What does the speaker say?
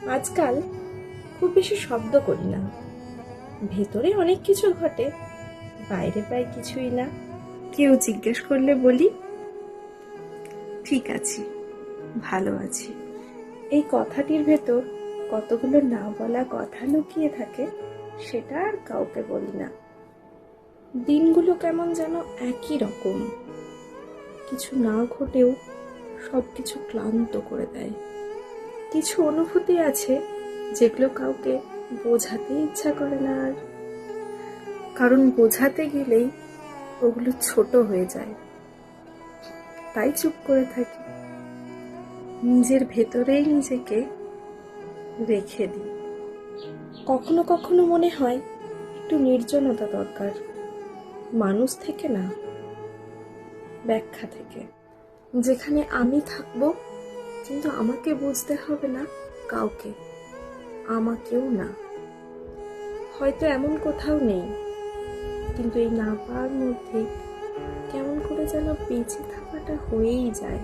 আজকাল খুব বেশি শব্দ করি না, ভেতরে অনেক কিছু ঘটে, বাইরে প্রায় কিছুই না। কেউ জিজ্ঞেস করলে বলি ঠিক আছি, ভালো আছি। এই কথাটির ভেতর কতগুলো না বলা কথা লুকিয়ে থাকে, সেটা আর কাউকে বলি না। দিনগুলো কেমন যেন একই রকম, কিছু না ঘটেও সবকিছু ক্লান্ত করে দেয়। কিছু অনুভূতি আছে যেগুলো কাউকে বোঝাতে ইচ্ছা করে না, আর কারণ বোঝাতে গেলেই ওগুলো ছোট হয়ে যায়, তাই চুপ করে থাকি, নিজের ভেতরেই নিজেকে রেখে দিই। কখনো কখনো মনে হয় একটু নির্জনতা দরকার, মানুষ থেকে না, ব্যাখ্যা থেকে, যেখানে আমি থাকবো কিন্তু আমাকে বুঝতে হবে না কাউকে, আমাকেও না। হয়তো এমন কোথাও নেই, কিন্তু এই না পাওয়ার মধ্যে কেমন করে যেন বেঁচে থাকাটা হয়েই যায়।